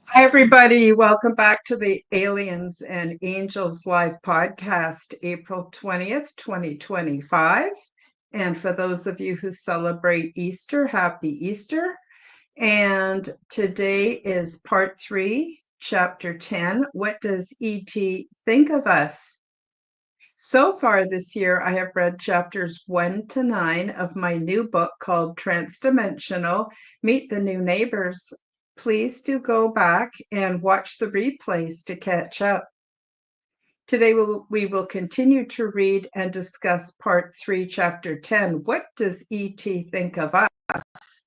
Hi, everybody. Welcome back to the Aliens and Angels Live podcast, April 20th, 2025. And for those of you who celebrate Easter, happy Easter. And today is part 3, chapter 10. What does ET think of us? So far this year, I have read chapters 1 to 9 of my new book called Transdimensional, Meet the New Neighbors. Please do go back and watch the replays to catch up. Today, we will continue to read and discuss part 3, chapter 10. What does ET think of us?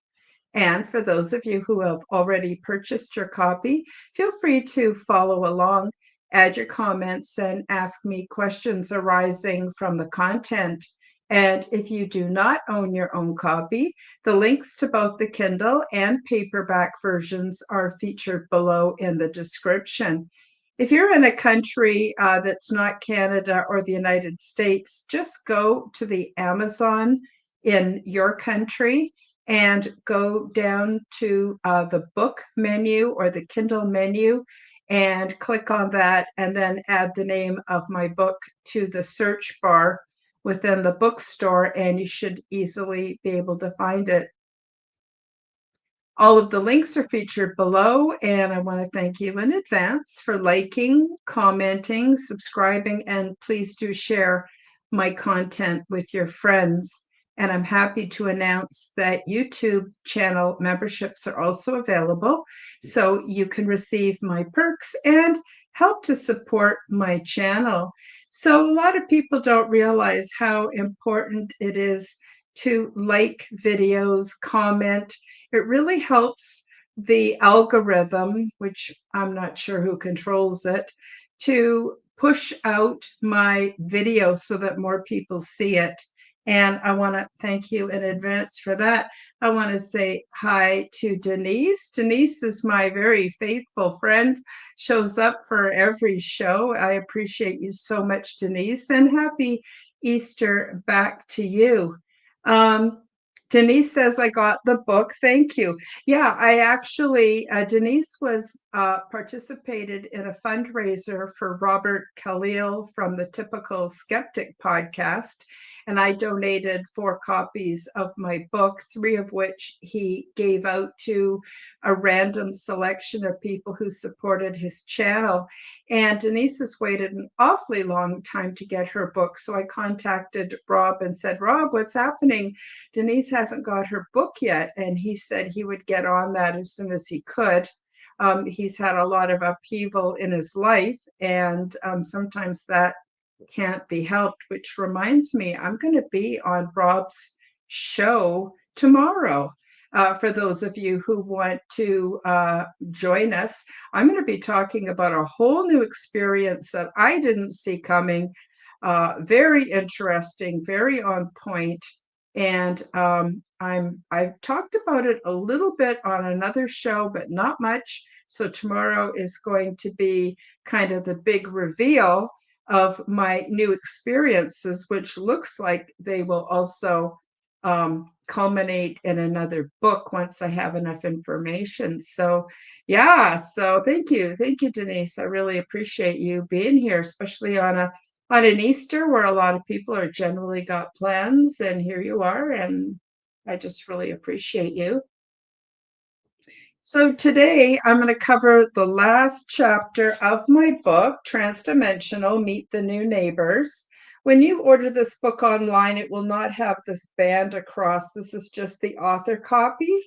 And for those of you who have already purchased your copy, feel free to follow along, add your comments, and ask me questions arising from the content. And if you do not own your own copy, the links to both the Kindle and paperback versions are featured below in the description. If you're in a country that's not Canada or the United States, just go to the Amazon in your country and go down to the book menu or the Kindle menu and click on that, and then add the name of my book to the search bar within the bookstore, and you should easily be able to find it. All of the links are featured below, and I want to thank you in advance for liking, commenting, subscribing, and please do share my content with your friends. And I'm happy to announce that YouTube channel memberships are also available, so you can receive my perks and help to support my channel. So a lot of people don't realize how important it is to like videos, comment. It really helps the algorithm, which I'm not sure who controls it, to push out my video so that more people see it. And I want to thank you in advance for that. I want to say hi to Denise. Denise is my very faithful friend, shows up for every show. I appreciate you so much, Denise, and happy Easter back to you. Denise says, I got the book. Thank you. Yeah, I actually, Denise was participated in a fundraiser for Robert Khalil from the Typical Skeptic podcast. And I donated 4 copies of my book, 3 of which he gave out to a random selection of people who supported his channel. And Denise has waited an awfully long time to get her book. So I contacted Rob and said, Rob, what's happening? Denise hasn't got her book yet. And he said he would get on that as soon as he could. He's had a lot of upheaval in his life, and sometimes that can't be helped, which reminds me, I'm going to be on Rob's show tomorrow. For those of you who want to join us, I'm going to be talking about a whole new experience that I didn't see coming. Very interesting, very on point. And I've talked about it a little bit on another show, but not much. So tomorrow is going to be kind of the big reveal of my new experiences, which looks like they will also culminate in another book once I have enough information. So yeah, so thank you, Denise. I really appreciate you being here, especially on an Easter where a lot of people are generally got plans, and here you are, and I just really appreciate you. So today I'm going to cover the last chapter of my book, Transdimensional, Meet the New Neighbors. When you order this book online, it will not have this band across. This is just the author copy,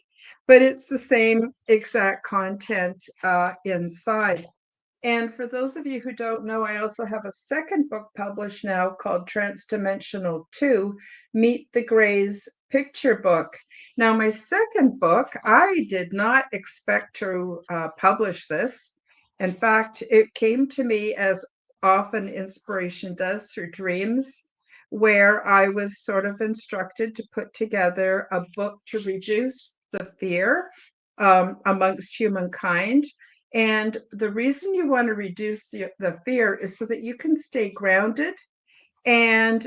but it's the same exact content inside. And for those of you who don't know, I also have a second book published now called Transdimensional 2, Meet the Greys picture book. Now, my second book, I did not expect to publish this. In fact, it came to me as often inspiration does through dreams, where I was sort of instructed to put together a book to reduce the fear amongst humankind. And the reason you want to reduce the fear is so that you can stay grounded and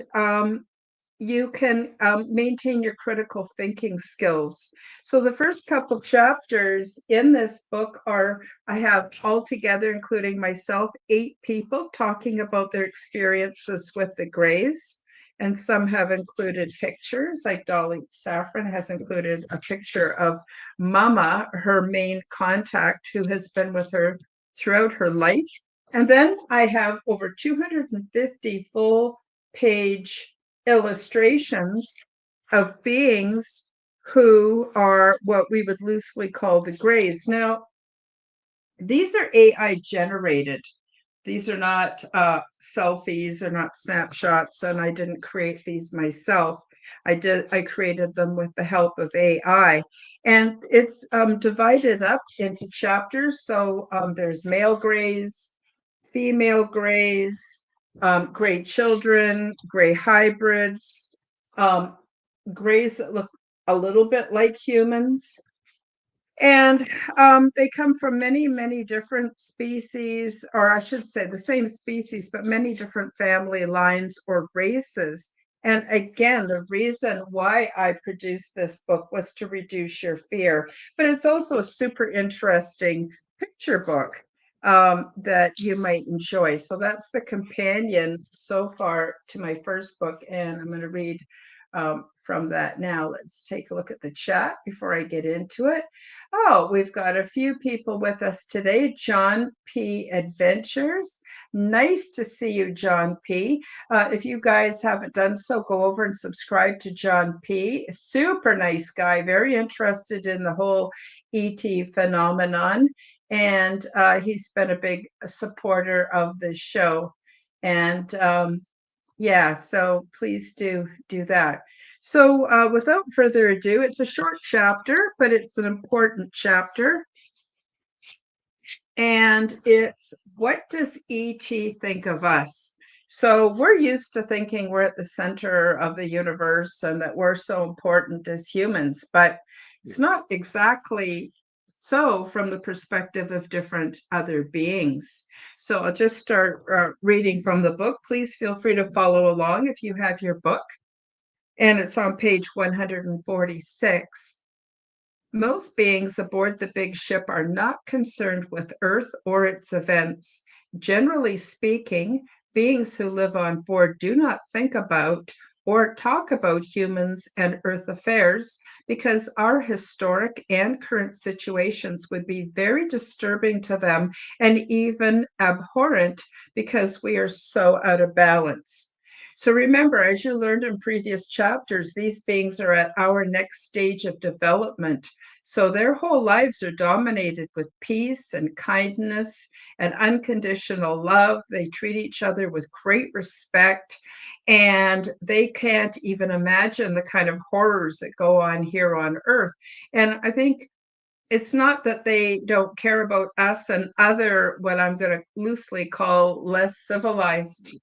you can maintain your critical thinking skills. So the first couple chapters in this book are, I have altogether, including myself, 8 people talking about their experiences with the Greys. And some have included pictures, like Dolly Saffron has included a picture of Mama, her main contact, who has been with her throughout her life. And then I have over 250 full page illustrations of beings who are what we would loosely call the Greys. Now, these are AI generated. These are not selfies, they're not snapshots, and I didn't create these myself. I created them with the help of AI. And it's divided up into chapters. So there's male Greys, female Greys, Grey children, Grey hybrids, Greys that look a little bit like humans. And they come from many, many different species, or I should say the same species, but many different family lines or races. And again, the reason why I produced this book was to reduce your fear, but it's also a super interesting picture book that you might enjoy. So that's the companion so far to my first book, and I'm going to read from that now. Let's take a look at the chat before I get into it. Oh, we've got a few people with us today. John P. Adventures. Nice to see you, John P. If you guys haven't done so, go over and subscribe to John P. Super nice guy, very interested in the whole ET phenomenon. And he's been a big supporter of the show. And yeah, so please do that. So without further ado, it's a short chapter, but it's an important chapter. And it's, what does ET think of us? So we're used to thinking we're at the center of the universe and that we're so important as humans, but it's not exactly so from the perspective of different other beings. So I'll just start reading from the book. Please feel free to follow along if you have your book. And it's on page 146. Most beings aboard the big ship are not concerned with Earth or its events. Generally speaking, beings who live on board do not think about or talk about humans and Earth affairs because our historic and current situations would be very disturbing to them and even abhorrent because we are so out of balance. So remember, as you learned in previous chapters, these beings are at our next stage of development. So their whole lives are dominated with peace and kindness and unconditional love. They treat each other with great respect, and they can't even imagine the kind of horrors that go on here on Earth. And I think it's not that they don't care about us and other, what I'm going to loosely call less civilized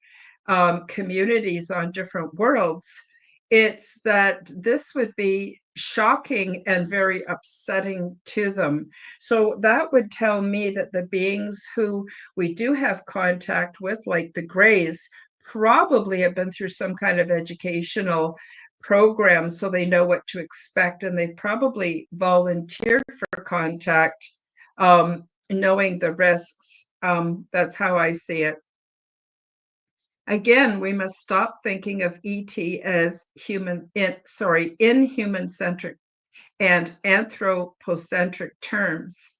communities on different worlds. It's that this would be shocking and very upsetting to them. So that would tell me that the beings who we do have contact with, like the Greys, probably have been through some kind of educational program so they know what to expect, and they probably volunteered for contact, knowing the risks. That's how I see it. Again, we must stop thinking of ET as inhuman-centric and anthropocentric terms.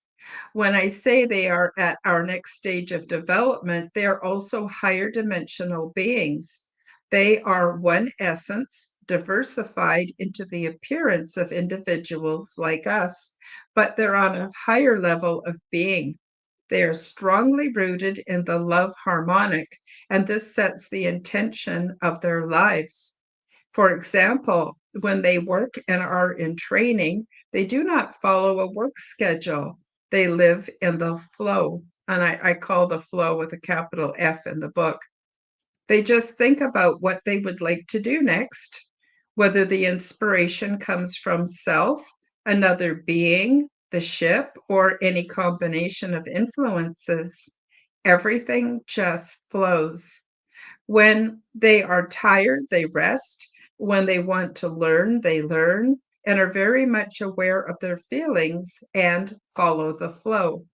When I say they are at our next stage of development, they are also higher dimensional beings. They are one essence, diversified into the appearance of individuals like us, but they're on a higher level of being. They are strongly rooted in the love harmonic, and this sets the intention of their lives. For example, when they work and are in training, they do not follow a work schedule. They live in the flow. And I call the flow with a capital F in the book. They just think about what they would like to do next, whether the inspiration comes from self, another being, the ship, or any combination of influences. Everything just flows. When they are tired, they rest. When they want to learn, they learn and are very much aware of their feelings and follow the flow.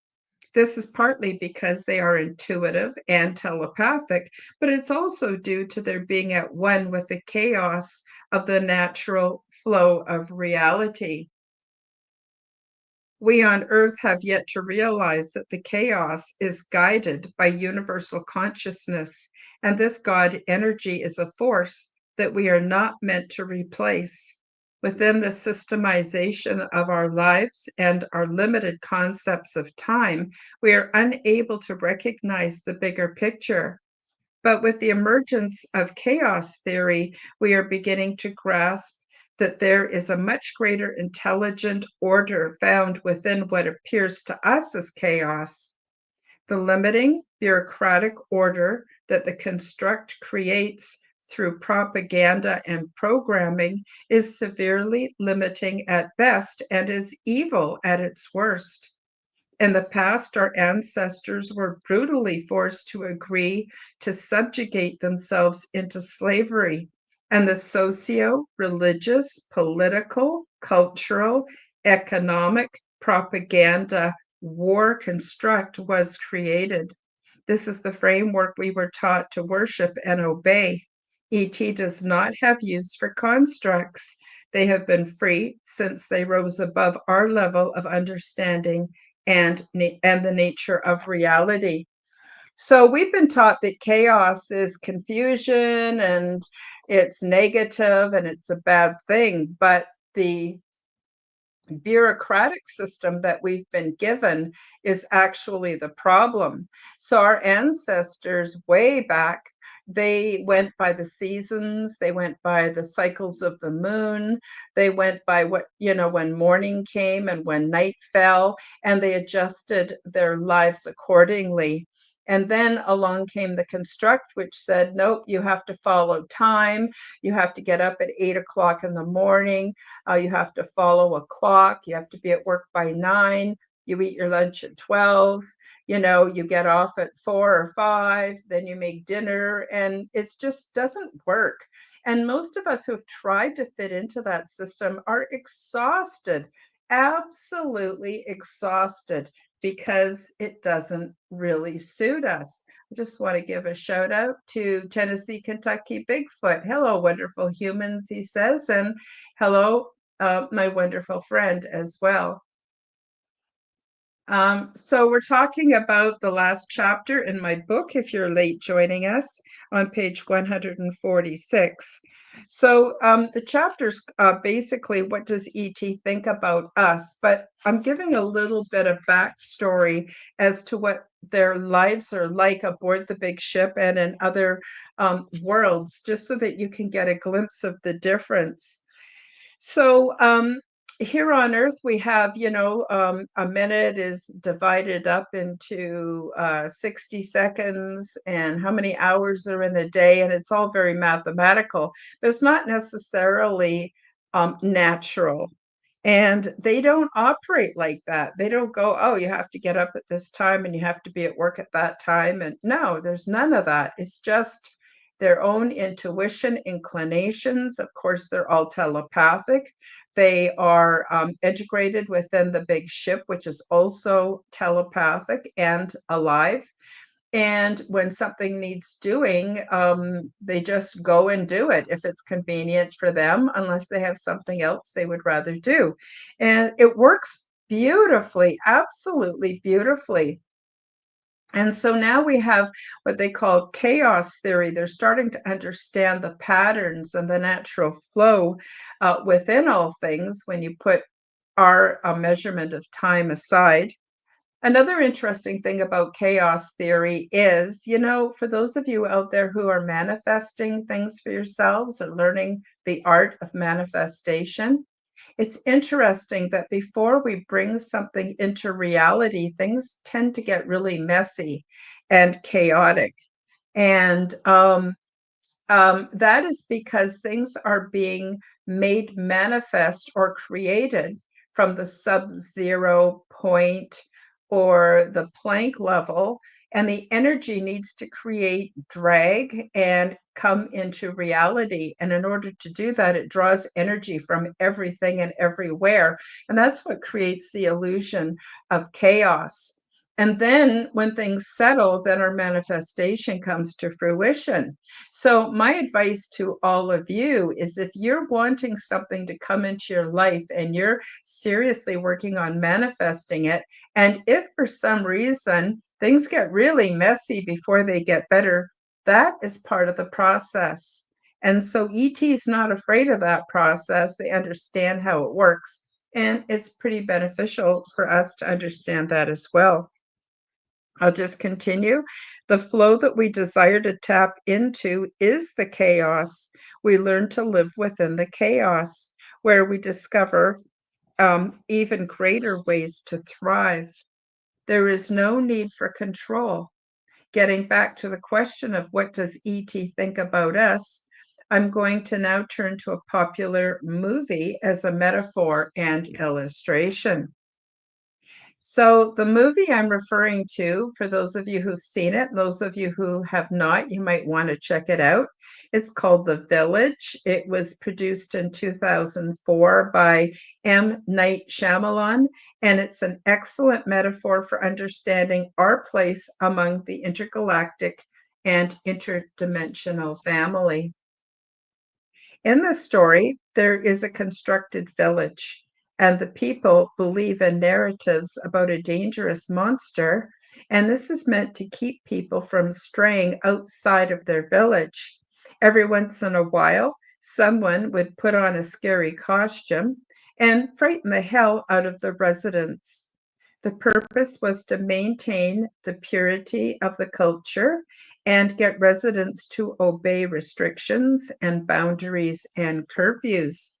This is partly because they are intuitive and telepathic, but it's also due to their being at one with the chaos of the natural flow of reality. We on Earth have yet to realize that the chaos is guided by universal consciousness, and this God energy is a force that we are not meant to replace. Within the systemization of our lives and our limited concepts of time, we are unable to recognize the bigger picture. But with the emergence of chaos theory, we are beginning to grasp that there is a much greater intelligent order found within what appears to us as chaos. The limiting bureaucratic order that the construct creates through propaganda and programming is severely limiting at best and is evil at its worst. In the past, our ancestors were brutally forced to agree to subjugate themselves into slavery, and the socio religious, political, cultural, economic propaganda war construct was created. This is the framework we were taught to worship and obey. ET does not have use for constructs. They have been free since they rose above our level of understanding and the nature of reality. So we've been taught that chaos is confusion and it's negative and it's a bad thing, but the bureaucratic system that we've been given is actually the problem. So our ancestors way back, they went by the seasons, they went by the cycles of the moon, they went by what, when morning came and when night fell, and they adjusted their lives accordingly. And then along came the construct, which said, nope, you have to follow time. You have to get up at 8 o'clock in the morning. You have to follow a clock. You have to be at work by 9. You eat your lunch at 12. You get off at 4 or 5. Then you make dinner, and it just doesn't work. And most of us who have tried to fit into that system are exhausted, absolutely exhausted, because it doesn't really suit us. I just want to give a shout out to Tennessee, Kentucky Bigfoot. Hello, wonderful humans, he says, and hello, my wonderful friend as well. So we're talking about the last chapter in my book, if you're late joining us, on page 146. So the chapter's basically, what does ET think about us? But I'm giving a little bit of backstory as to what their lives are like aboard the big ship and in other worlds, just so that you can get a glimpse of the difference. So here on Earth, we have, a minute is divided up into 60 seconds and how many hours are in a day. And it's all very mathematical, but it's not necessarily natural. And they don't operate like that. They don't go, oh, you have to get up at this time and you have to be at work at that time. And no, there's none of that. It's just their own intuition, inclinations. Of course, they're all telepathic. They are integrated within the big ship, which is also telepathic and alive. And when something needs doing, they just go and do it if it's convenient for them, unless they have something else they would rather do. And it works beautifully, absolutely beautifully. And so now we have what they call chaos theory. They're starting to understand the patterns and the natural flow within all things when you put our measurement of time aside. Another interesting thing about chaos theory is, for those of you out there who are manifesting things for yourselves or learning the art of manifestation, it's interesting that before we bring something into reality, things tend to get really messy and chaotic. And that is because things are being made manifest or created from the sub-zero point or the Planck level, and the energy needs to create drag and come into reality. And in order to do that, it draws energy from everything and everywhere. And that's what creates the illusion of chaos. And then when things settle, then our manifestation comes to fruition. So, my advice to all of you is if you're wanting something to come into your life and you're seriously working on manifesting it, and if for some reason things get really messy before they get better, that is part of the process. And so, ET is not afraid of that process. They understand how it works. And it's pretty beneficial for us to understand that as well. I'll just continue. The flow that we desire to tap into is the chaos. We learn to live within the chaos, where we discover even greater ways to thrive. There is no need for control. Getting back to the question of what does ET think about us, I'm going to now turn to a popular movie as a metaphor and illustration. So the movie I'm referring to, for those of you who've seen it, those of you who have not, you might want to check it out. It's called The Village. It was produced in 2004 by M. Night Shyamalan, and it's an excellent metaphor for understanding our place among the intergalactic and interdimensional family. In the story, there is a constructed village, and the people believe in narratives about a dangerous monster, and this is meant to keep people from straying outside of their village. Every once in a while, someone would put on a scary costume and frighten the hell out of the residents. The purpose was to maintain the purity of the culture and get residents to obey restrictions and boundaries and curfews.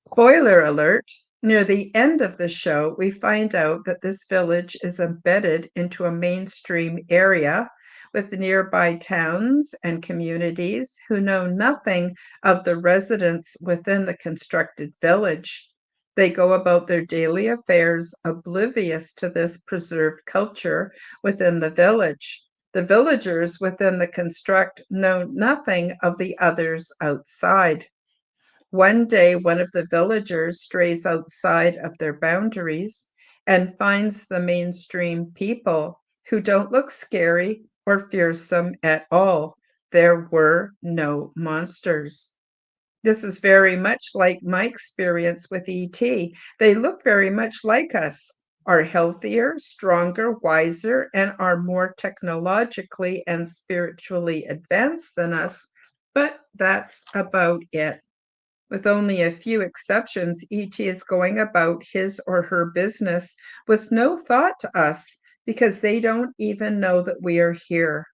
Spoiler alert, near the end of the show, we find out that this village is embedded into a mainstream area with nearby towns and communities who know nothing of the residents within the constructed village. They go about their daily affairs oblivious to this preserved culture within the village. The villagers within the construct know nothing of the others outside. One day, one of the villagers strays outside of their boundaries and finds the mainstream people who don't look scary or fearsome at all. There were no monsters. This is very much like my experience with ET. They look very much like us, are healthier, stronger, wiser, and are more technologically and spiritually advanced than us, but that's about it. With only a few exceptions, ET is going about his or her business with no thought to us because they don't even know that we are here.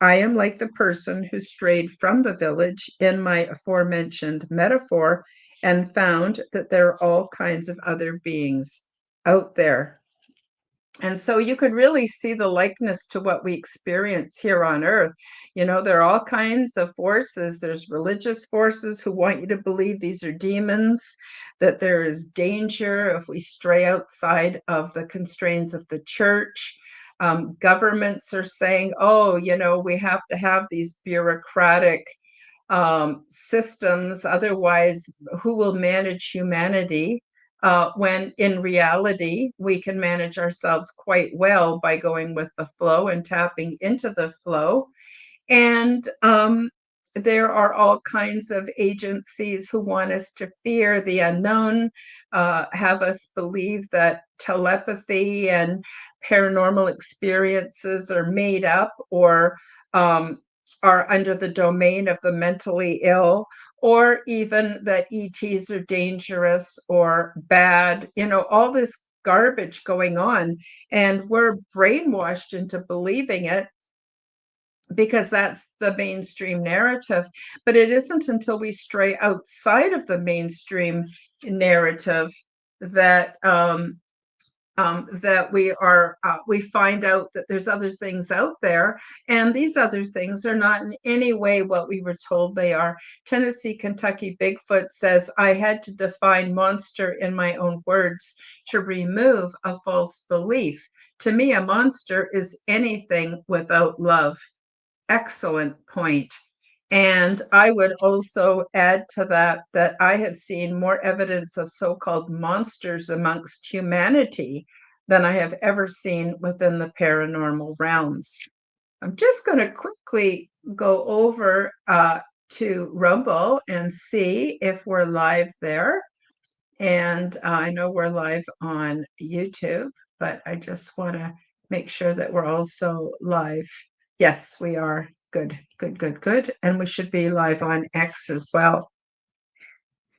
I am like the person who strayed from the village in my aforementioned metaphor and found that there are all kinds of other beings out there. And so you could really see the likeness to what we experience here on Earth. There are all kinds of forces. There's religious forces who want you to believe these are demons, that there is danger if we stray outside of the constraints of the church. Governments are saying, oh, we have to have these bureaucratic systems, otherwise, who will manage humanity? When in reality, we can manage ourselves quite well by going with the flow and tapping into the flow. And there are all kinds of agencies who want us to fear the unknown, have us believe that telepathy and paranormal experiences are made up or are under the domain of the mentally ill, or even that ETs are dangerous or bad. All this garbage going on, and we're brainwashed into believing it because that's the mainstream narrative. But it isn't until we stray outside of the mainstream narrative that that we find out that there's other things out there, and these other things are not in any way what we were told they are. Tennessee Kentucky Bigfoot says, I had to define monster in my own words to remove a false belief. To me, a monster is anything without love. Excellent point. And I would also add to that that I have seen more evidence of so-called monsters amongst humanity than I have ever seen within the paranormal realms. I'm just going to quickly go over to Rumble and see if we're live there. And I know we're live on YouTube, but I just want to make sure that we're also live. Yes, we are. Good, good, good, good. And we should be live on X as well.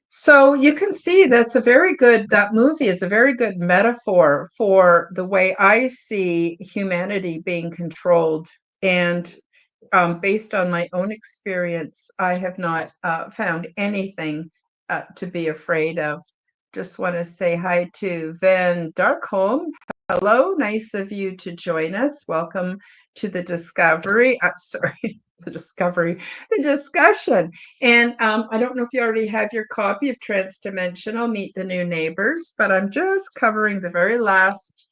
So you can see that movie is a very good metaphor for the way I see humanity being controlled. And based on my own experience, I have not found anything to be afraid of. Just want to say hi to Van Darkholm. Hello, nice of you to join us. Welcome to the discovery. The discussion. And I don't know if you already have your copy of Transdimensional Meet the New Neighbors, but I'm just covering the very last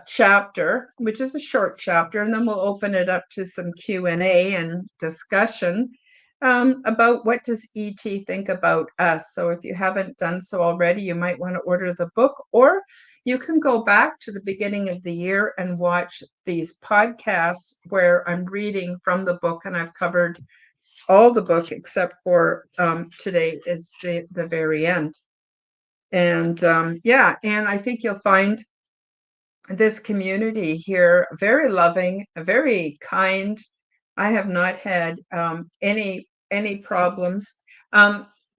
chapter, which is a short chapter, and then we'll open it up to some Q&A and discussion about what does ET think about us. So if you haven't done so already, you might want to order the book, or you can go back to the beginning of the year and watch these podcasts where I'm reading from the book, and I've covered all the book except for today is the very end. And yeah, and I think you'll find this community here very loving, very kind. I have not had any problems.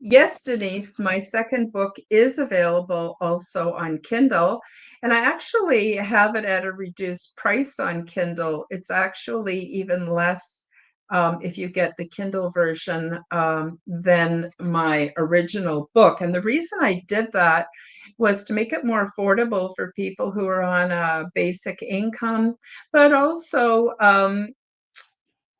Yes, Denise, my second book is available also on Kindle, and I actually have it at a reduced price on Kindle. It's actually even less if you get the Kindle version than my original book. And the reason I did that was to make it more affordable for people who are on a basic income, but also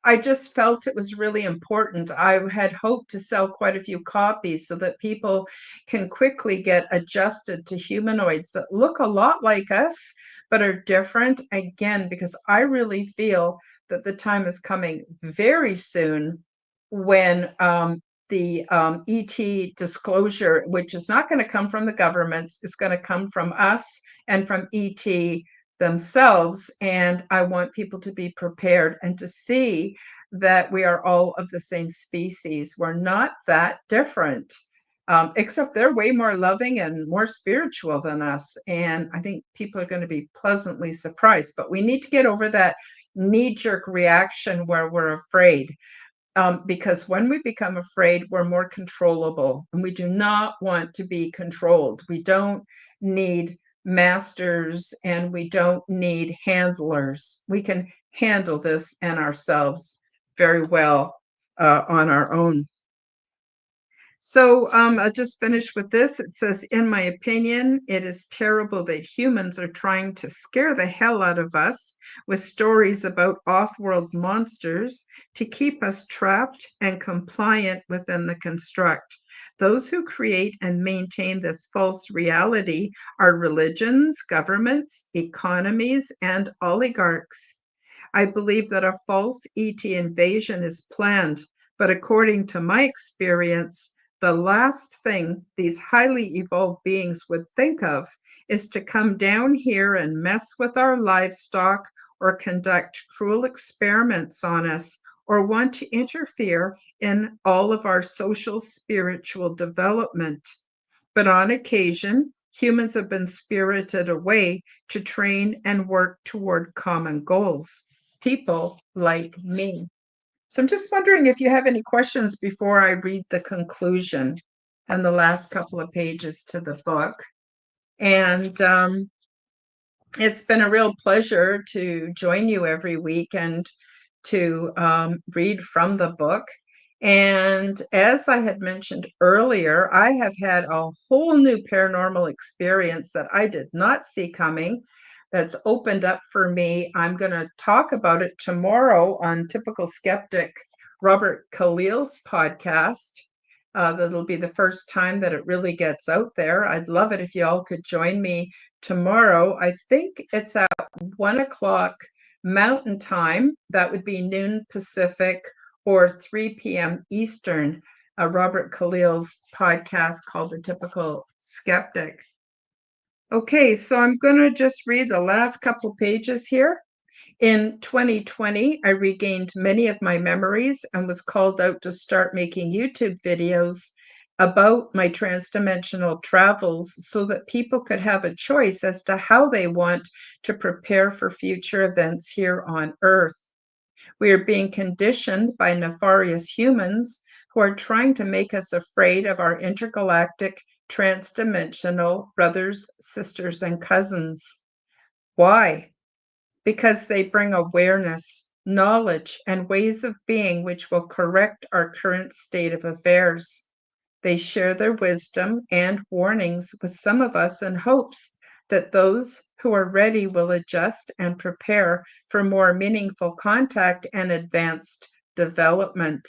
I just felt it was really important. I had hoped to sell quite a few copies so that people can quickly get adjusted to humanoids that look a lot like us, but are different. Again, because I really feel that the time is coming very soon when the ET disclosure, which is not going to come from the governments, is going to come from us and from ET themselves. And I want people to be prepared and to see that we are all of the same species. We're not that different, except they're way more loving and more spiritual than us. And I think people are going to be pleasantly surprised. But we need to get over that knee-jerk reaction where we're afraid. Because when we become afraid, we're more controllable, and we do not want to be controlled. We don't need masters, and we don't need handlers. We can handle this and ourselves very well on our own. So I'll just finish with this. It says, in my opinion, it is terrible that humans are trying to scare the hell out of us with stories about off-world monsters to keep us trapped and compliant within the construct. Those who create and maintain this false reality are religions, governments, economies, and oligarchs. I believe that a false ET invasion is planned, but according to my experience, the last thing these highly evolved beings would think of is to come down here and mess with our livestock or conduct cruel experiments on us or want to interfere in all of our social spiritual development. But on occasion, humans have been spirited away to train and work toward common goals. People like me. So I'm just wondering if you have any questions before I read the conclusion and the last couple of pages to the book. And it's been a real pleasure to join you every week and to read from the book. And as I had mentioned earlier, I have had a whole new paranormal experience that I did not see coming that's opened up for me. I'm going to talk about it tomorrow on Typical Skeptic Robert Khalil's podcast. That'll be the first time that it really gets out there. I'd love it if you all could join me tomorrow. I think it's at 1 o'clock Mountain Time. That would be noon Pacific or 3 p.m. Eastern. Robert Khalil's podcast called The Typical Skeptic. Okay, so I'm going to just read the last couple pages here. In 2020, I regained many of my memories and was called out to start making YouTube videos about my transdimensional travels so that people could have a choice as to how they want to prepare for future events here on Earth. We are being conditioned by nefarious humans who are trying to make us afraid of our intergalactic, transdimensional brothers, sisters, and cousins. Why? Because they bring awareness, knowledge, and ways of being which will correct our current state of affairs. They share their wisdom and warnings with some of us in hopes that those who are ready will adjust and prepare for more meaningful contact and advanced development.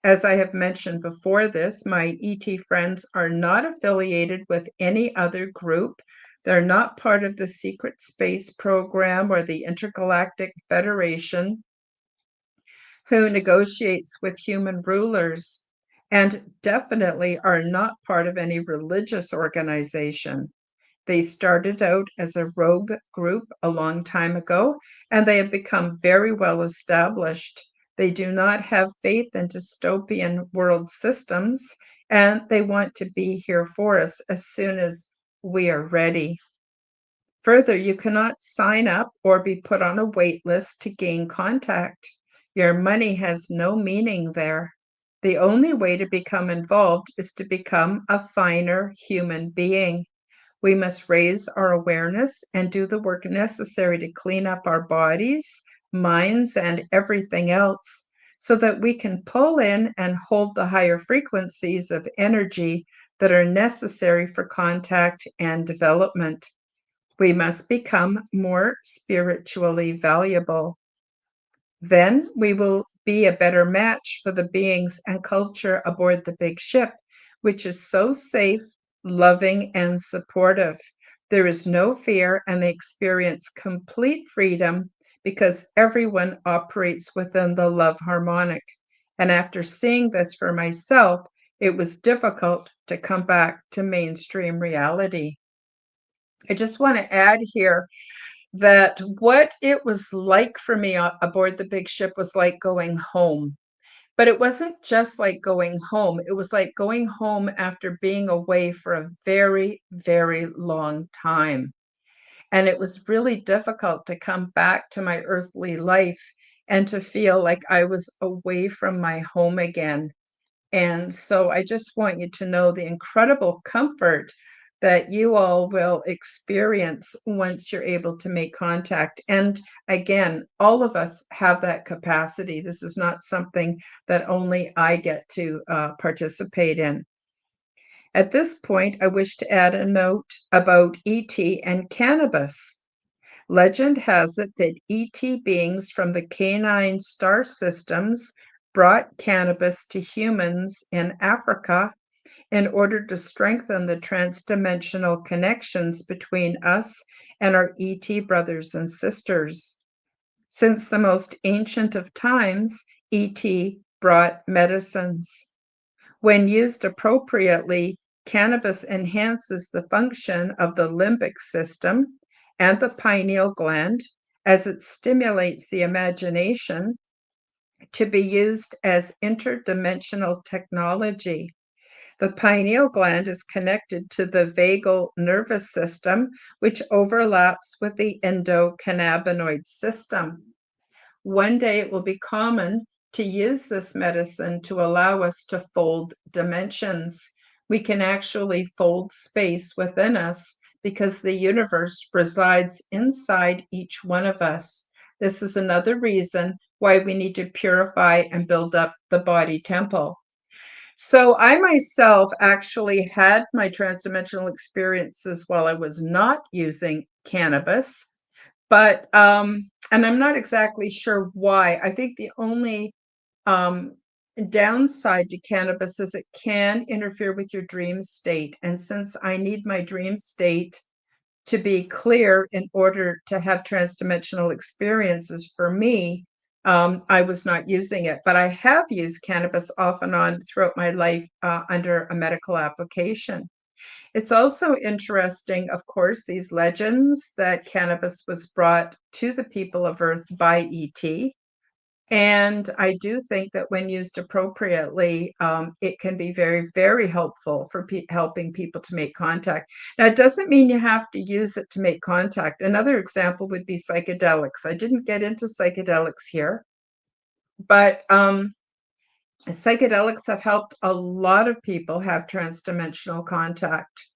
As I have mentioned before this, my ET friends are not affiliated with any other group. They're not part of the Secret Space Program or the Intergalactic Federation, who negotiates with human rulers, and definitely are not part of any religious organization. They started out as a rogue group a long time ago, and they have become very well established. They do not have faith in dystopian world systems, and they want to be here for us as soon as we are ready. Further, you cannot sign up or be put on a wait list to gain contact. Your money has no meaning there. The only way to become involved is to become a finer human being. We must raise our awareness and do the work necessary to clean up our bodies, minds, and everything else so that we can pull in and hold the higher frequencies of energy that are necessary for contact and development. We must become more spiritually valuable. Then we will be a better match for the beings and culture aboard the big ship, which is so safe, loving, and supportive. There is no fear, and they experience complete freedom because everyone operates within the love harmonic. And after seeing this for myself, it was difficult to come back to mainstream reality. I just want to add here that what it was like for me aboard the big ship was like going home. But it wasn't just like going home. It was like going home after being away for a very, very long time. And it was really difficult to come back to my earthly life and to feel like I was away from my home again. And so I just want you to know the incredible comfort that you all will experience once you're able to make contact. And again, all of us have that capacity. This is not something that only I get to participate in. At this point, I wish to add a note about ET and cannabis. Legend has it that ET beings from the canine star systems brought cannabis to humans in Africa in order to strengthen the transdimensional connections between us and our ET brothers and sisters. Since the most ancient of times, ET brought medicines. When used appropriately, cannabis enhances the function of the limbic system and the pineal gland as it stimulates the imagination to be used as interdimensional technology. The pineal gland is connected to the vagal nervous system, which overlaps with the endocannabinoid system. One day it will be common to use this medicine to allow us to fold dimensions. We can actually fold space within us because the universe resides inside each one of us. This is another reason why we need to purify and build up the body temple. So I myself actually had my transdimensional experiences while I was not using cannabis, but and I'm not exactly sure why. I think the only um, downside to cannabis is it can interfere with your dream state. And since I need my dream state to be clear in order to have transdimensional experiences for me, I was not using it. But I have used cannabis off and on throughout my life under a medical application. It's also interesting, of course, these legends that cannabis was brought to the people of Earth by ET. And I do think that when used appropriately, it can be very, very helpful for helping people to make contact. Now, it doesn't mean you have to use it to make contact. Another example would be psychedelics. I didn't get into psychedelics here, but psychedelics have helped a lot of people have transdimensional contact.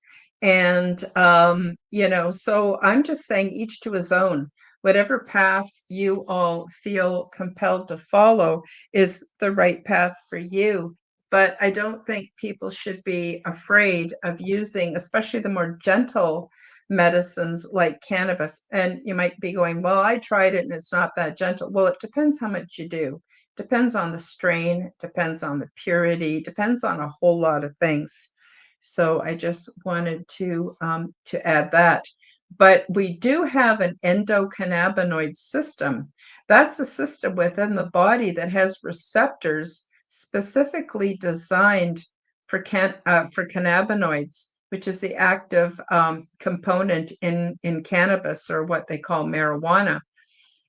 And, so I'm just saying each to his own. Whatever path you all feel compelled to follow is the right path for you. But I don't think people should be afraid of using, especially the more gentle medicines like cannabis. And you might be going, well, I tried it and it's not that gentle. Well, it depends how much you do. Depends on the strain, depends on the purity, depends on a whole lot of things. So I just wanted to add that. But we do have an endocannabinoid system. That's a system within the body that has receptors specifically designed for cannabinoids, which is the active component in cannabis, or what they call marijuana.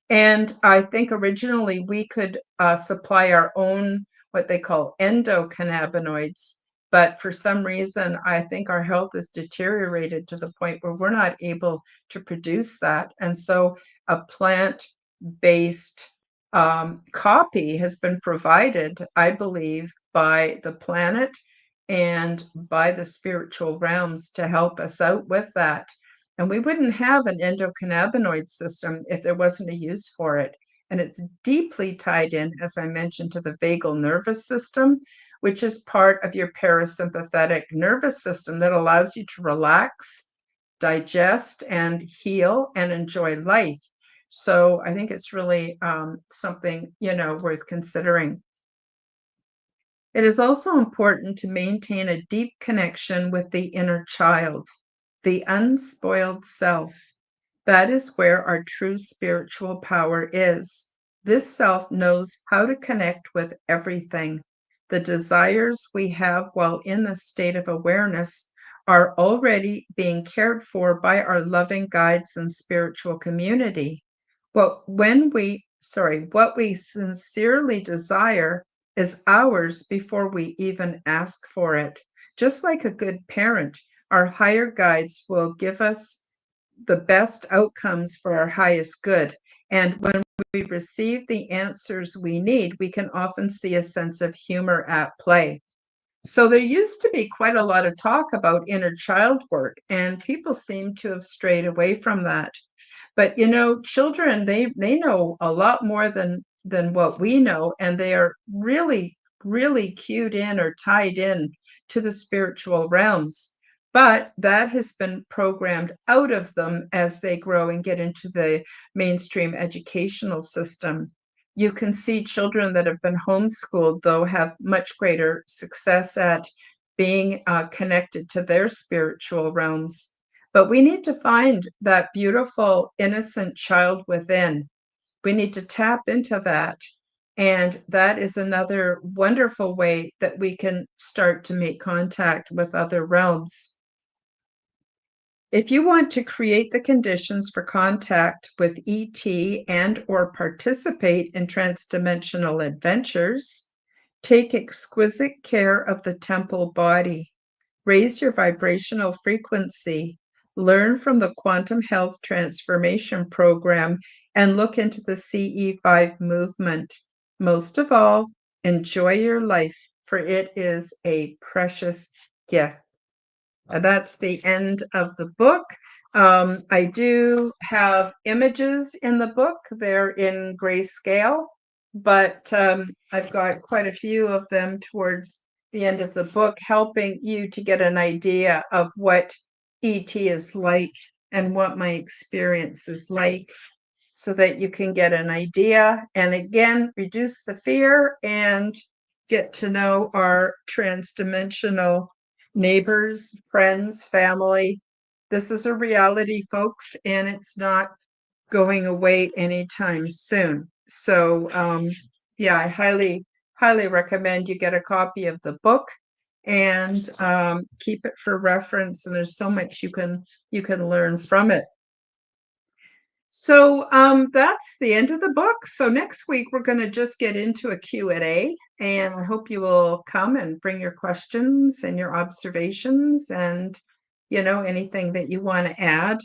And I think originally we could supply our own, what they call endocannabinoids. But for some reason, I think our health is deteriorated to the point where we're not able to produce that. And so a plant-based copy has been provided, I believe, by the planet and by the spiritual realms to help us out with that. And we wouldn't have an endocannabinoid system if there wasn't a use for it. And it's deeply tied in, as I mentioned, to the vagal nervous system, which is part of your parasympathetic nervous system that allows you to relax, digest, and heal and enjoy life. So I think it's really something, worth considering. It is also important to maintain a deep connection with the inner child, the unspoiled self. That is where our true spiritual power is. This self knows how to connect with everything. The desires we have while in the state of awareness are already being cared for by our loving guides and spiritual community. What we sincerely desire is ours before we even ask for it. Just like a good parent, our higher guides will give us the best outcomes for our highest good. And when we receive the answers we need, we can often see a sense of humor at play. So there used to be quite a lot of talk about inner child work, and people seem to have strayed away from that. But children, they know a lot more than what we know, and they are really, really cued in or tied in to the spiritual realms. But that has been programmed out of them as they grow and get into the mainstream educational system. You can see children that have been homeschooled, though, have much greater success at being connected to their spiritual realms. But we need to find that beautiful, innocent child within. We need to tap into that. And that is another wonderful way that we can start to make contact with other realms. If you want to create the conditions for contact with ET and or participate in transdimensional adventures, take exquisite care of the temple body. Raise your vibrational frequency, learn from the Quantum Health Transformation Program, and look into the CE5 movement. Most of all, enjoy your life, for it is a precious gift. That's the end of the book. I do have images in the book. They're in grayscale, but I've got quite a few of them towards the end of the book, helping you to get an idea of what ET is like and what my experience is like, so that you can get an idea and again reduce the fear and get to know our transdimensional neighbors, friends, family. This is a reality, folks, and it's not going away anytime soon. So yeah, I highly recommend you get a copy of the book and keep it for reference, and there's so much you can learn from it. So that's the end of the book. So next week we're going to just get into a Q&A, and I hope you will come and bring your questions and your observations and anything that you want to add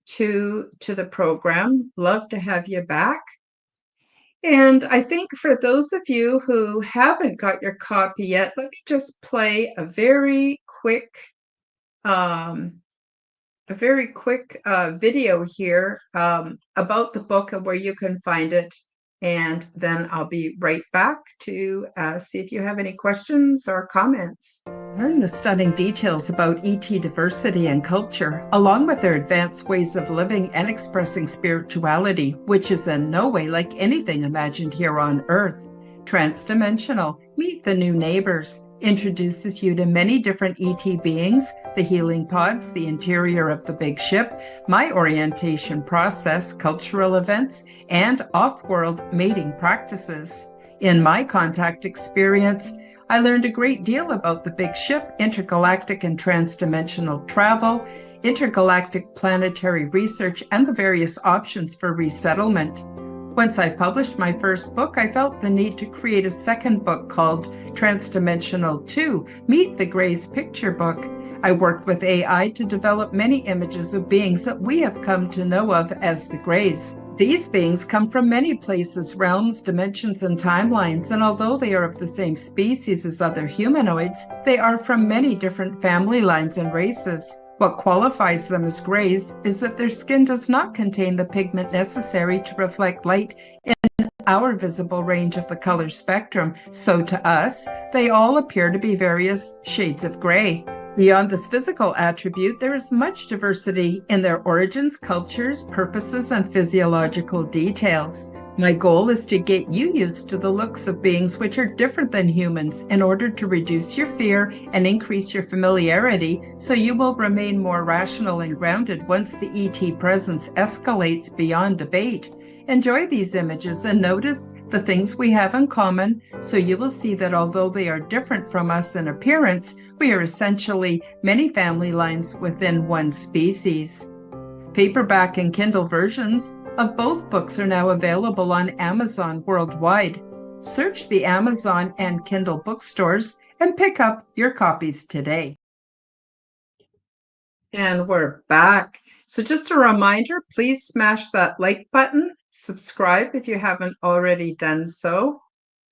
to the program. Love to have you back. And I think for those of you who haven't got your copy yet, let me just play um, a very quick video here about the book and where you can find it. And then I'll be right back to see if you have any questions or comments. Learn the stunning details about ET diversity and culture, along with their advanced ways of living and expressing spirituality, which is in no way like anything imagined here on Earth. Transdimensional, Meet the New Neighbors, introduces you to many different ET beings, the healing pods, the interior of the big ship, my orientation process, cultural events, and off-world mating practices. In my contact experience, I learned a great deal about the big ship, intergalactic and transdimensional travel, intergalactic planetary research, and the various options for resettlement. Once I published my first book, I felt the need to create a second book called Transdimensional 2, Meet the Greys Picture Book. I worked with AI to develop many images of beings that we have come to know of as the Greys. These beings come from many places, realms, dimensions, and timelines, and although they are of the same species as other humanoids, they are from many different family lines and races. What qualifies them as Greys is that their skin does not contain the pigment necessary to reflect light in our visible range of the color spectrum, so to us, they all appear to be various shades of gray. Beyond this physical attribute, there is much diversity in their origins, cultures, purposes, and physiological details. My goal is to get you used to the looks of beings which are different than humans in order to reduce your fear and increase your familiarity, so you will remain more rational and grounded once the ET presence escalates beyond debate. Enjoy these images and notice the things we have in common, so you will see that although they are different from us in appearance, we are essentially many family lines within one species. Paperback and Kindle versions of both books are now available on Amazon worldwide. Search the Amazon and Kindle bookstores and pick up your copies today. And we're back. So just a reminder, please smash that like button, subscribe if you haven't already done so,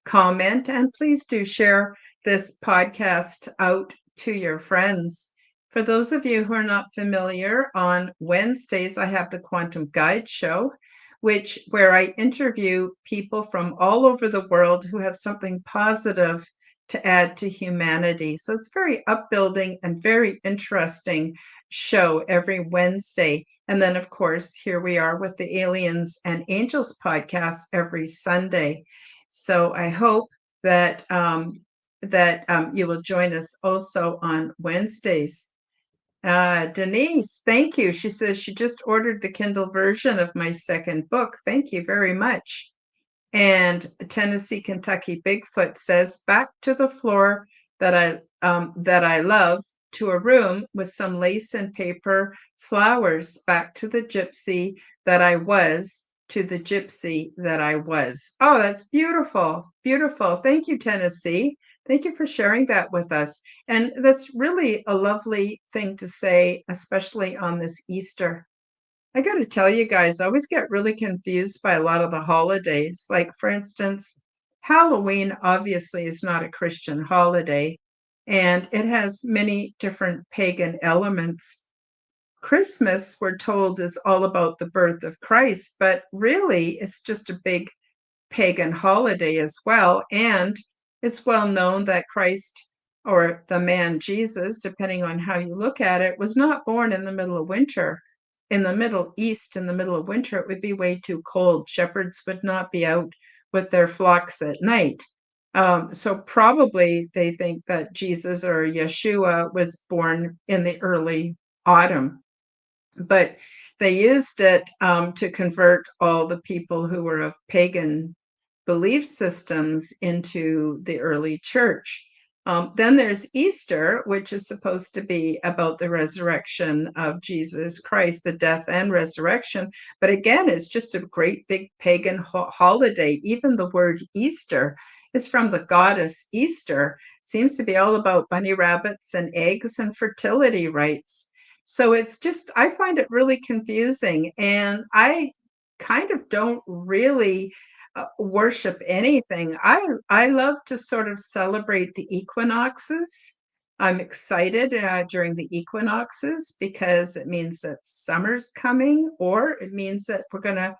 comment, and please do share this podcast out to your friends. For those of you who are not familiar, on Wednesdays, I have the Quantum Guide Show, where I interview people from all over the world who have something positive to add to humanity. So it's very upbuilding and very interesting show every Wednesday. And then, of course, here we are with the Aliens and Angels podcast every Sunday. So I hope that you will join us also on Wednesdays. Denise, thank you. She says she just ordered the Kindle version of my second book. Thank you very much. And Tennessee, Kentucky Bigfoot says, back to the floor that I love, to a room with some lace and paper flowers, back to the gypsy that I was, to the gypsy that I was. Oh, that's beautiful. Beautiful. Thank you, Tennessee. Thank you for sharing that with us. And that's really a lovely thing to say, especially on this Easter. I got to tell you guys, I always get really confused by a lot of the holidays. Like, for instance, Halloween obviously is not a Christian holiday. and it has many different pagan elements. Christmas, we're told, is all about the birth of Christ, but really it's just a big pagan holiday as well. And it's well known that Christ, or the man Jesus, depending on how you look at it, was not born in the middle of winter. In the Middle East, in the middle of winter, it would be way too cold. Shepherds would not be out with their flocks at night. So probably they think that Jesus or Yeshua was born in the early autumn, but they used it to convert all the people who were of pagan belief systems into the early church. Then there's Easter, which is supposed to be about the resurrection of Jesus Christ, the death and resurrection. But again, it's just a great big pagan holiday. Even the word Easter is from the goddess Easter. It seems to be all about bunny rabbits and eggs and fertility rites. So it's just, I find it really confusing. And I kind of don't really worship anything. I love to sort of celebrate the equinoxes. I'm excited during the equinoxes because it means that summer's coming, or it means that we're going to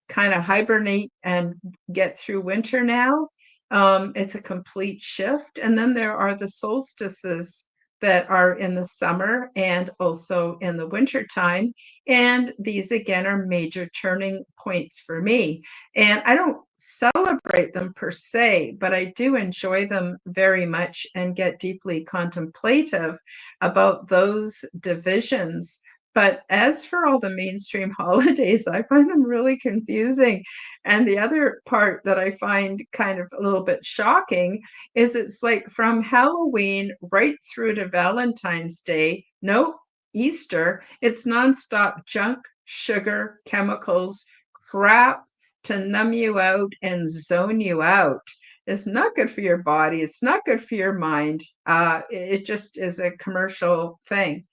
kind of hibernate and get through winter now. It's a complete shift. And then there are the solstices that are in the summer and also in the winter time. And these again are major turning points for me. And I don't celebrate them per se, but I do enjoy them very much and get deeply contemplative about those divisions. But as for all the mainstream holidays, I find them really confusing. And the other part that I find kind of a little bit shocking is it's like from Halloween right through to Valentine's Day, no Easter, it's nonstop junk, sugar, chemicals, crap to numb you out and zone you out. It's not good for your body. It's not good for your mind. It just is a commercial thing.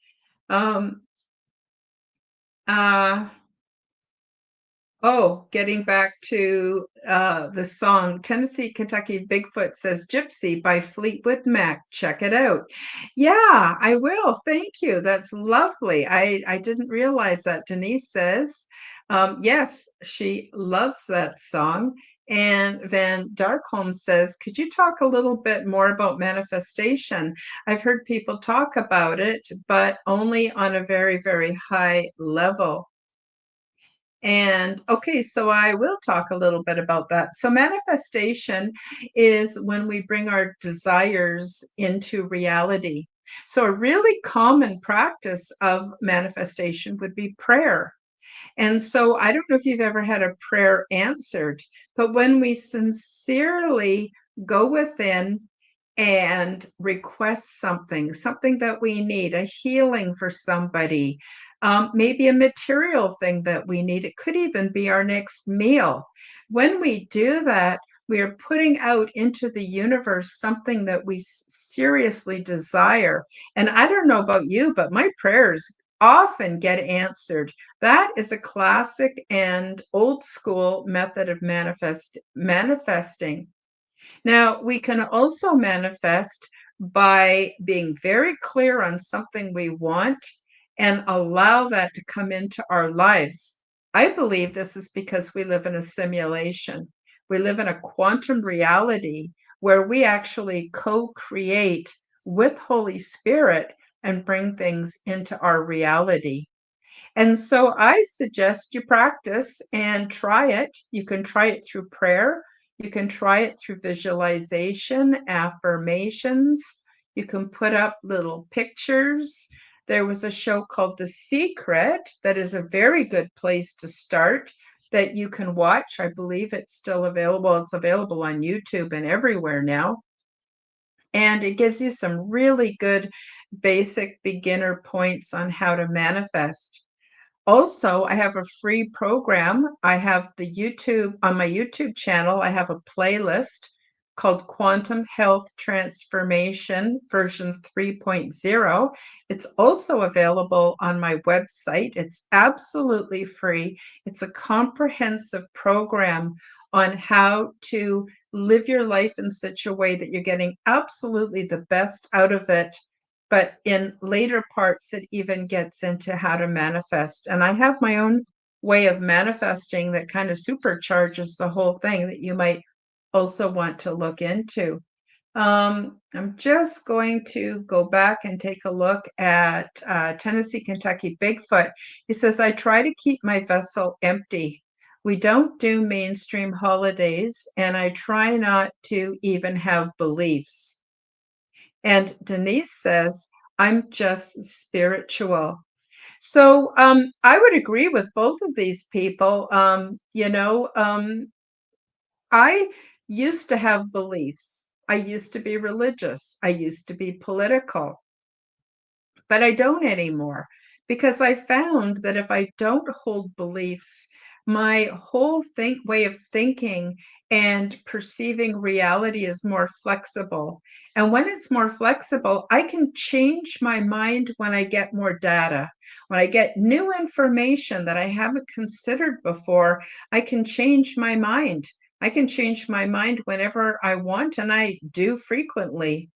Um, uh, oh, getting back to the song Tennessee, Kentucky Bigfoot Says Gypsy by Fleetwood Mac. Check it out. Yeah, I will. Thank you. That's lovely. I didn't realize that. Denise says, yes, she loves that song. And Van Darkholm says, could you talk a little bit more about manifestation? I've heard people talk about it, but only on a very, very high level. And okay, so I will talk a little bit about that. So, manifestation is when we bring our desires into reality. So, a really common practice of manifestation would be prayer. And so I don't know if you've ever had a prayer answered, but when we sincerely go within and request something, something that we need, a healing for somebody, maybe a material thing that we need, it could even be our next meal. When we do that, we are putting out into the universe something that we seriously desire. And I don't know about you, but my prayers often get answered. That is a classic and old school method of manifesting. Now, we can also manifest by being very clear on something we want and allow that to come into our lives. I believe this is because we live in a simulation. We live in a quantum reality where we actually co-create with Holy Spirit and bring things into our reality. And so I suggest you practice and try it. You can try it through prayer. You can try it through visualization, affirmations. You can put up little pictures. There was a show called The Secret that is a very good place to start that you can watch. I believe it's still available. It's available on YouTube and everywhere now. And it gives you some really good basic beginner points on how to manifest. Also, I have a free program. I have the YouTube on my YouTube channel. I have a playlist called Quantum Health Transformation version 3.0. It's also available on my website. It's absolutely free. It's a comprehensive program on how to live your life in such a way that you're getting absolutely the best out of it. But in later parts, it even gets into how to manifest. And I have my own way of manifesting that kind of supercharges the whole thing that you might also want to look into. I'm just going to go back and take a look at Tennessee, Kentucky Bigfoot. He says, I try to keep my vessel empty. We don't do mainstream holidays, and I try not to even have beliefs. And Denise says, I'm just spiritual. So I would agree with both of these people. I used to have beliefs. I used to be religious. I used to be political, but I don't anymore because I found that if I don't hold beliefs, my whole way of thinking and perceiving reality is more flexible. And when it's more flexible, I can change my mind when I get more data. When I get new information that I haven't considered before, I can change my mind. I can change my mind whenever I want, and I do frequently.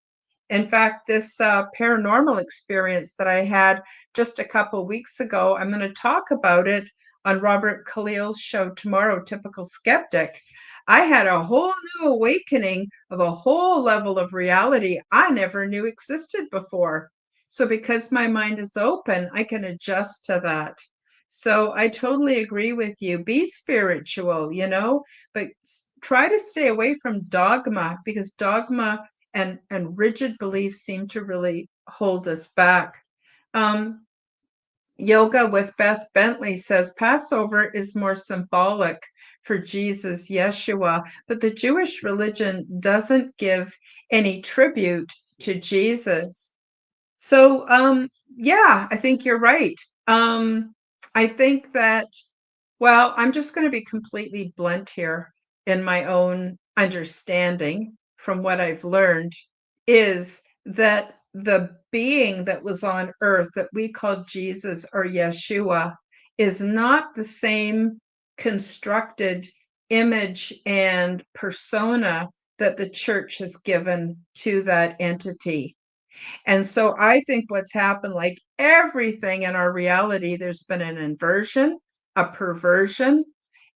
In fact, this paranormal experience that I had just a couple weeks ago, I'm going to talk about it on Robert Khalil's show tomorrow, Typical Skeptic. I had a whole new awakening of a whole level of reality I never knew existed before. So, because my mind is open, I can adjust to that. So, I totally agree with you. Be spiritual, but try to stay away from dogma because dogma and rigid beliefs seem to really hold us back. Um, Yoga with Beth Bentley says Passover is more symbolic for Jesus, Yeshua, but the Jewish religion doesn't give any tribute to Jesus. So, yeah, I think you're right. I think that well, I'm just going to be completely blunt here in my own understanding from what I've learned is that the being that was on earth that we call Jesus or Yeshua is not the same constructed image and persona that the church has given to that entity. And so I think what's happened, like everything in our reality, there's been an inversion, a perversion,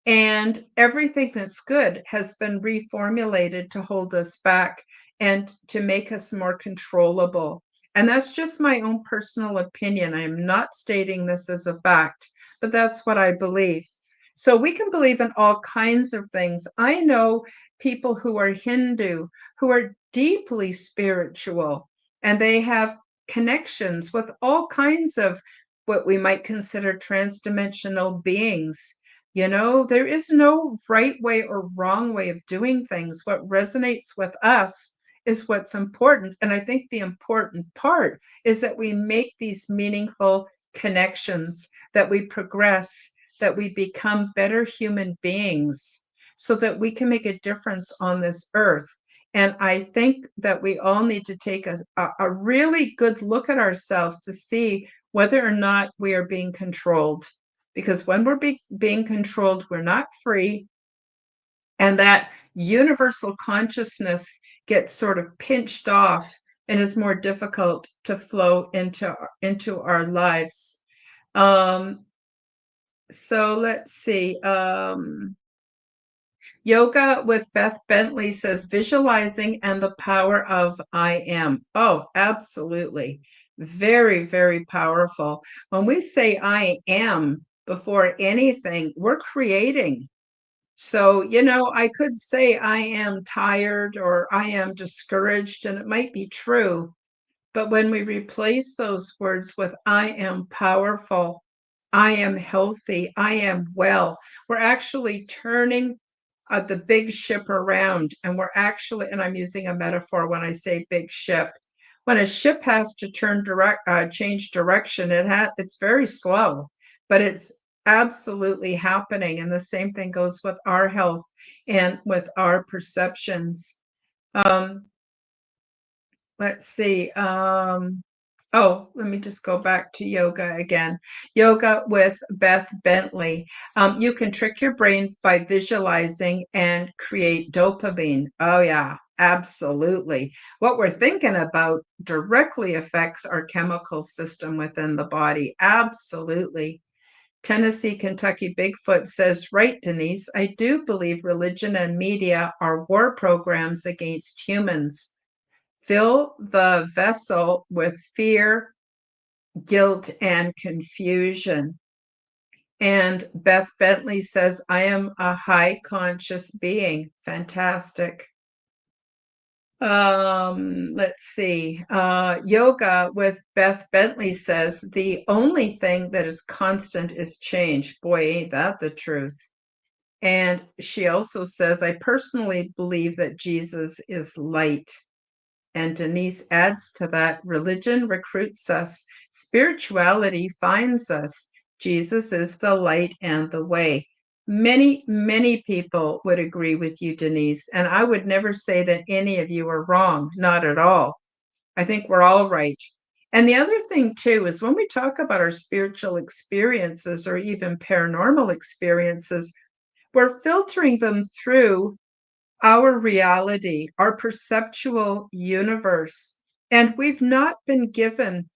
and everything that's good has been reformulated to hold us back and to make us more controllable. And that's just my own personal opinion. I am not stating this as a fact, but that's what I believe. So we can believe in all kinds of things. I know people who are Hindu, who are deeply spiritual, and they have connections with all kinds of what we might consider transdimensional beings. There is no right way or wrong way of doing things. What resonates with us is what's important. And I think the important part is that we make these meaningful connections, that we progress, that we become better human beings so that we can make a difference on this earth. And I think that we all need to take a really good look at ourselves to see whether or not we are being controlled. Because when we're being controlled, we're not free. And that universal consciousness gets sort of pinched off and is more difficult to flow into our lives. So let's see. Yoga with Beth Bentley says visualizing and the power of I am. Oh, absolutely. Very, very powerful. When we say I am before anything, we're creating. So, I could say I am tired or I am discouraged, and it might be true. But when we replace those words with I am powerful, I am healthy, I am well, we're actually turning the big ship around. And we're actually, and I'm using a metaphor when I say big ship. When a ship has to change direction, it's very slow, but it's absolutely happening. And the same thing goes with our health and with our perceptions. Um, let's see. Oh, let me just go back to yoga again. Yoga with Beth Bentley. You can trick your brain by visualizing and create dopamine. Oh, yeah, absolutely. What we're thinking about directly affects our chemical system within the body. Absolutely. Tennessee, Kentucky Bigfoot says, right, Denise, I do believe religion and media are war programs against humans. Fill the vessel with fear, guilt, and confusion. And Beth Bentley says, I am a high conscious being. Fantastic. Let's see. Yoga with Beth Bentley says, the only thing that is constant is change. Boy, ain't that the truth. And she also says, I personally believe that Jesus is light. And Denise adds to that, religion recruits us, spirituality finds us. Jesus is the light and the way. Many, many people would agree with you, Denise, and I would never say that any of you are wrong, not at all. I think we're all right. And the other thing, too, is when we talk about our spiritual experiences or even paranormal experiences, we're filtering them through our reality, our perceptual universe. And we've not been given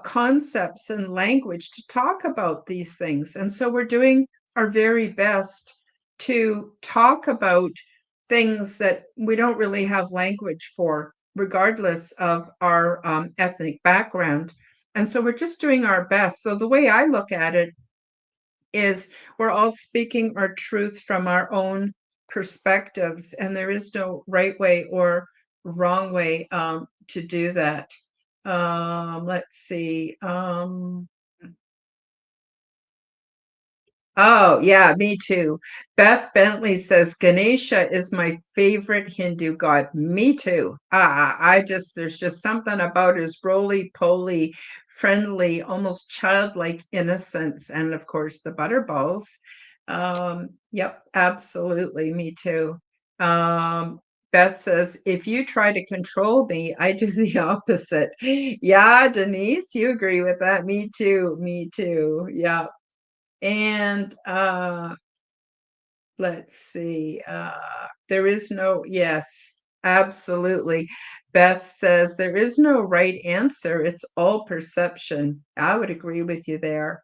concepts and language to talk about these things. And so we're doing our very best to talk about things that we don't really have language for, regardless of our ethnic background. And so we're just doing our best. So the way I look at it is we're all speaking our truth from our own perspectives, and there is no right way or wrong way to do that. Let's see. Oh, yeah, me too. Beth Bentley says Ganesha is my favorite Hindu god. Me too. There's just something about his roly-poly, friendly, almost childlike innocence. And of course, the butterballs. Yep, absolutely. Me too. Beth says, if you try to control me, I do the opposite. Yeah, Denise, you agree with that. Me too. Me too. Yeah. And let's see. There is no, yes, absolutely. Beth says there is no right answer. It's all perception. I would agree with you there.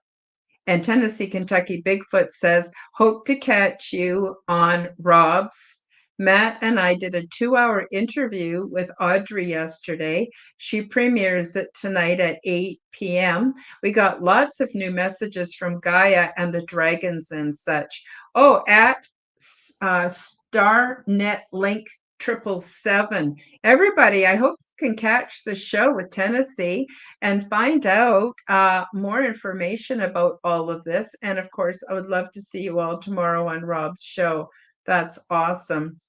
And Tennessee, Kentucky Bigfoot says, hope to catch you on Rob's. Matt and I did a 2-hour interview with Audrey yesterday. She premieres it tonight at 8 p.m. We got lots of new messages from Gaia and the dragons and such. Oh, at StarNet Link 777. Everybody, I hope you can catch the show with Tennessee and find out more information about all of this. And of course, I would love to see you all tomorrow on Rob's show. That's awesome.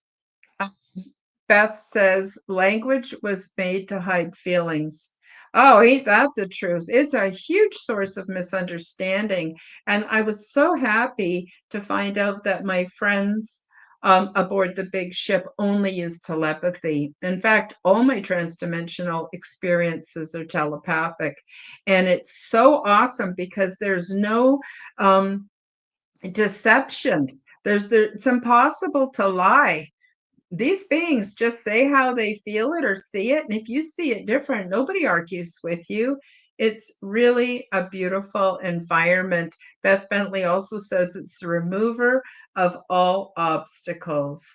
Beth says language was made to hide feelings. Oh, ain't that the truth? It's a huge source of misunderstanding. And I was so happy to find out that my friends aboard the big ship only use telepathy. In fact, all my transdimensional experiences are telepathic. And it's so awesome because there's no deception. It's impossible to lie. These beings just say how they feel it or see it. And if you see it different, nobody argues with you. It's really a beautiful environment. Beth Bentley also says it's the remover of all obstacles.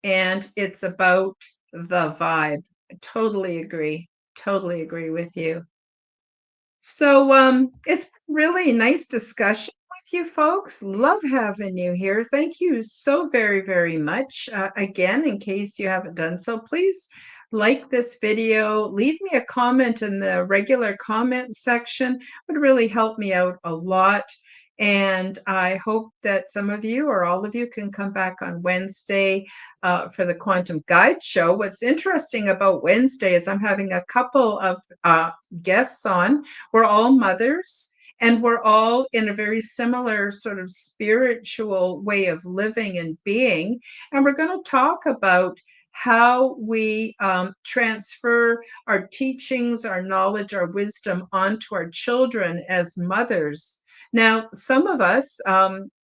And it's about the vibe. I totally agree. Totally agree with you. So it's really nice discussion with you folks. Love having you here. Thank you so very, very much. Again, in case you haven't done so, please like this video. Leave me a comment in the regular comment section. It would really help me out a lot. And I hope that some of you or all of you can come back on Wednesday for the Quantum Guide Show. What's interesting about Wednesday is I'm having a couple of guests on. We're all mothers, and we're all in a very similar sort of spiritual way of living and being. And we're going to talk about how we transfer our teachings, our knowledge, our wisdom onto our children as mothers. Now, some of us,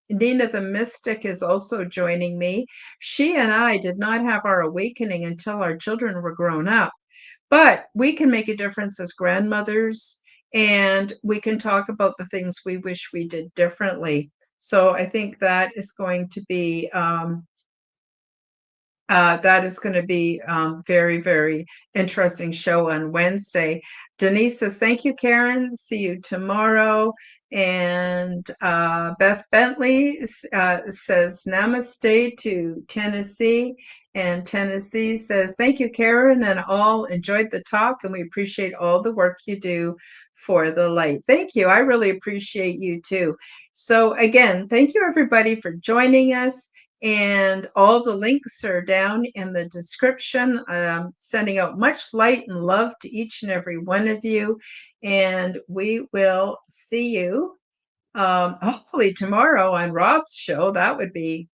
Nina the Mystic is also joining me. She and I did not have our awakening until our children were grown up, but we can make a difference as grandmothers, and we can talk about the things we wish we did differently. So I think that is going to be very, very interesting show on Wednesday. Denise says, thank you, Karen. See you tomorrow. And Beth Bentley says, namaste to Tennessee. And Tennessee says, thank you, Karen, and all enjoyed the talk, and we appreciate all the work you do for the light. Thank you. I really appreciate you too. So again, thank you, everybody, for joining us. And all the links are down in the description. Sending out much light and love to each and every one of you. And we will see you hopefully tomorrow on Rob's show. That would be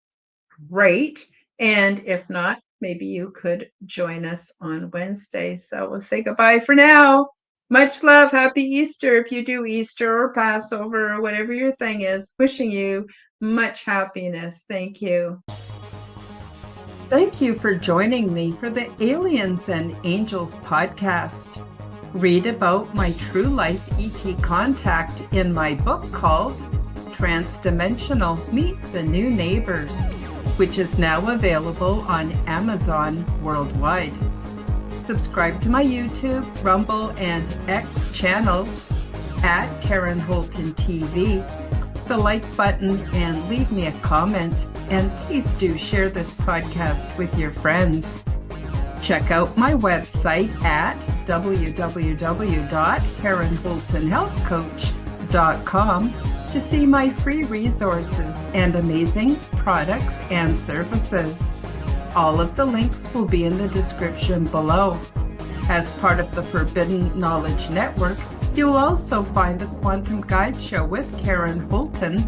great. And if not, maybe you could join us on Wednesday. So we'll say goodbye for now. Much love. Happy Easter if you do Easter or Passover or whatever your thing is. Wishing you much happiness. Thank you. Thank you for joining me for the Aliens and Angels podcast. Read about my true life ET contact in my book called Transdimensional Meet the New Neighbors, which is now available on Amazon worldwide. Subscribe to my YouTube, Rumble, and X channels at Karen Holton TV. The like button and leave me a comment, and please do share this podcast with your friends. Check out my website at www.karenholtonhealthcoach.com to see my free resources and amazing products and services. All of the links will be in the description below. As part of the Forbidden Knowledge Network, you'll also find the Quantum Guide Show with Karen Holton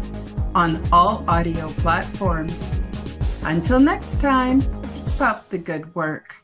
on all audio platforms. Until next time, keep up the good work.